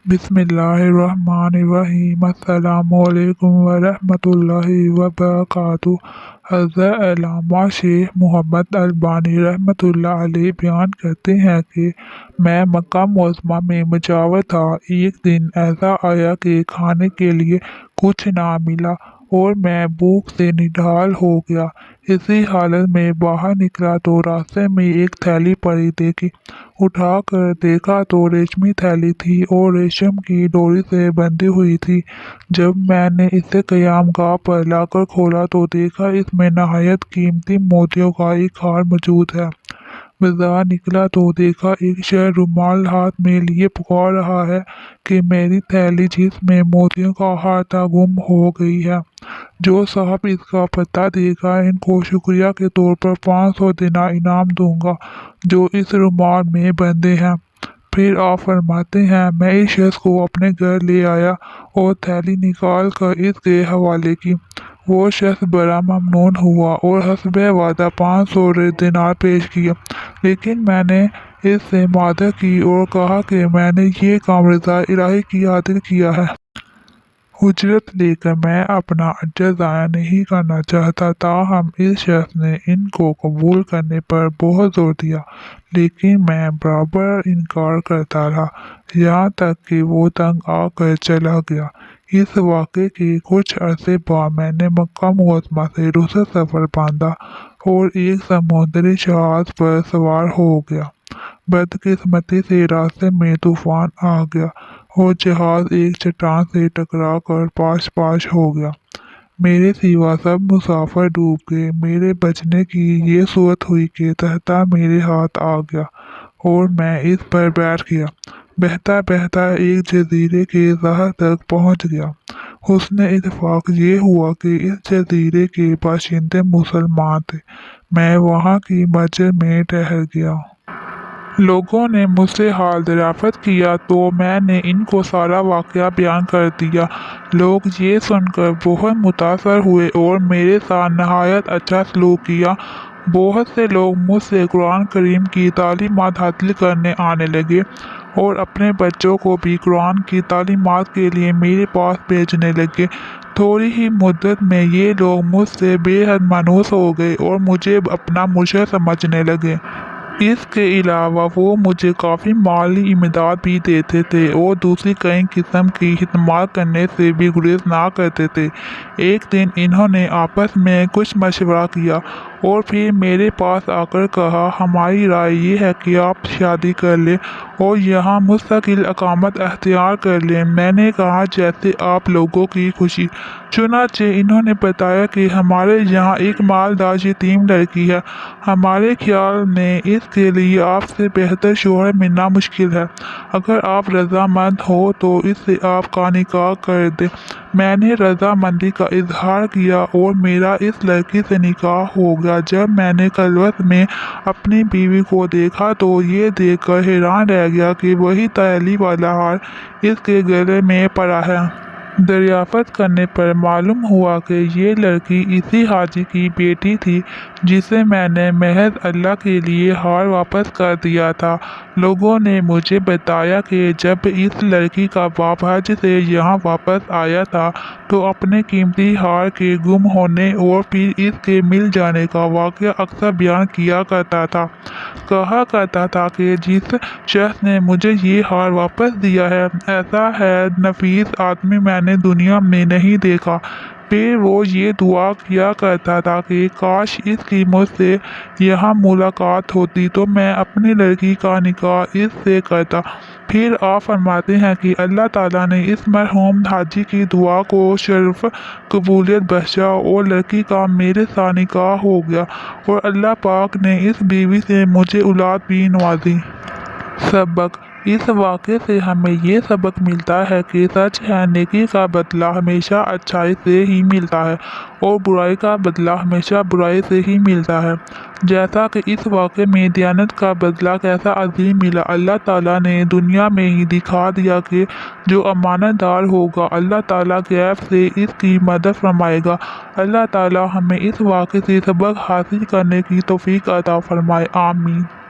बिस्मिल्लाहिर्रहमानिर्रहीम। अस्सलामुअलैकुम वरहमतुल्लाहि वबरकातुहू। हज़रत अल्लामा शेख मोहम्मद अलबानी रहमतुल्लाह अलैह बयान करते हैं कि मैं मक्का मुअज़्ज़मा में मुजावर था। एक दिन ऐसा आया कि खाने के लिए कुछ ना मिला और मैं भूख से निढाल हो गया। इसी हालत में बाहर निकला तो रास्ते में एक थैली पड़ी देखी। उठा कर देखा तो रेशमी थैली थी और रेशम की डोरी से बंधी हुई थी। जब मैंने इसे क़यामगाह पर लाकर खोला तो देखा इसमें नहायत कीमती मोतियों का एक हार मौजूद है। बाजार निकला तो देखा एक शख्स रुमाल हाथ में लिए पुकार रहा है कि मेरी थैली जिसमें मोतियों का हार था गुम हो गई है। जो साहब इसका पता देगा इनको शुक्रिया के तौर पर 500 दिनार इनाम दूंगा जो इस रुमाल में बंधे हैं। फिर आप फरमाते हैं मैं इस शख्स को अपने घर ले आया और थैली निकाल कर इसके हवाले की। वो शख्स बड़ा ममनून हुआ और हस्बे वादा 500 दिनार पेश किए, लेकिन मैंने इससे मादर की और कहा कि मैंने ये काम रज़ा इलाही की खातिर किया है। उजरत लेकर मैं अपना अजर ज़ाया नहीं करना चाहता। ताहम इस शख्स ने इनको कबूल करने पर बहुत जोर दिया, लेकिन मैं बराबर इनकार करता रहा, यहाँ तक कि वो तंग आकर चला गया। इस वाक़े के कुछ अरसे बाद मैंने मक्का मुअज़्ज़मा से रुखसत सफ़र बांधा और एक समुद्री जहाज़ पर सवार हो गया। बदकिस्मती से रास्ते में तूफ़ान आ गया और जहाज़ एक चट्टान से टकरा कर पाश हो गया। मेरे सिवा सब मुसाफिर डूब गए। मेरे बचने की ये सूरत हुई कि तख्ता मेरे हाथ आ गया और मैं इस पर बैठ गया। बहता बहता एक जजीरे के ज़हर तक पहुंच गया। हुस्न इत्तेफाक ये हुआ कि इस जजीरे के बाशिंदे मुसलमान थे। मैं वहाँ की मस्जिद में ठहर गया। लोगों ने मुझसे हाल दरियाफ़त किया तो मैंने इनको सारा वाक़या बयान कर दिया। लोग ये सुनकर बहुत मुतासर हुए और मेरे साथ नहायत अच्छा सलूक किया। बहुत से लोग मुझसे कुरान करीम की तालीमात हासिल करने आने लगे और अपने बच्चों को भी कुरान की तालीमात के लिए मेरे पास भेजने लगे। थोड़ी ही मुद्दत में ये लोग मुझसे बेहद मायूस हो गए और मुझे अपना मुर्शिद समझने लगे। इसके अलावा वो मुझे काफ़ी माली इमदाद भी देते थे और दूसरी कई किस्म की खिदमत करने से भी गुरेज ना करते थे। एक दिन इन्होंने आपस में कुछ मशवरा किया और फिर मेरे पास आकर कहा, हमारी राय ये है कि आप शादी कर लें और यहाँ मुस्तकिल अकामत अख्तियार कर लें। मैंने कहा, जैसे आप लोगों की खुशी। चुनांचे इन्होंने बताया कि हमारे यहाँ एक मालदार यतीम लड़की है। हमारे ख्याल में इसके लिए आपसे बेहतर शौहर मिलना मुश्किल है। अगर आप रज़ामंद हो तो इससे आपका निकाह कर दें। मैंने रज़ामंदी का इजहार किया और मेरा इस लड़की से निकाह हो गया। जब मैंने खलवत में अपनी बीवी को देखा तो ये देखकर हैरान रह गया कि वही थैली वाला हार इसके गले में पड़ा है। दरियाफ़त करने पर मालूम हुआ कि ये लड़की इसी हाजी की बेटी थी जिसे मैंने महज अल्लाह के लिए हार वापस कर दिया था। लोगों ने मुझे बताया कि जब इस लड़की का बाप हज से यहाँ वापस आया था तो अपने कीमती हार के गुम होने और फिर इसके मिल जाने का वाक़या अक्सर बयान किया करता था। कहा करता था कि जिस शख्स ने मुझे ये हार वापस दिया है ऐसा है नफीस आदमी मैंने दुनिया में नहीं देखा। फिर वो ये दुआ किया करता था कि काश इसकी मुझसे यहाँ मुलाकात होती तो मैं अपनी लड़की का निकाह इससे करता। फिर आप फरमाते हैं कि अल्लाह ताला ने इस मरहूम हाजी की दुआ को शर्फ कबूलियत बख्शा और लड़की का मेरे साथ निकाह हो गया और अल्लाह पाक ने इस बीवी से मुझे औलाद भी नवाजी। सबक: इस वाक़े से हमें ये सबक मिलता है कि सच है, नेकी का बदला हमेशा अच्छाई से ही मिलता है और बुराई का बदला हमेशा बुराई से ही मिलता है। जैसा कि इस वाक़े में दयानत का बदला कैसा अजीम मिला। अल्लाह ताला ने दुनिया में ही दिखा दिया कि जो अमानतदार होगा अल्लाह ताला गैब से इसकी मदद फरमाएगा। अल्लाह ताला हमें इस वाक़े से सबक हासिल करने की तौफीक अता फरमाए। आमीन।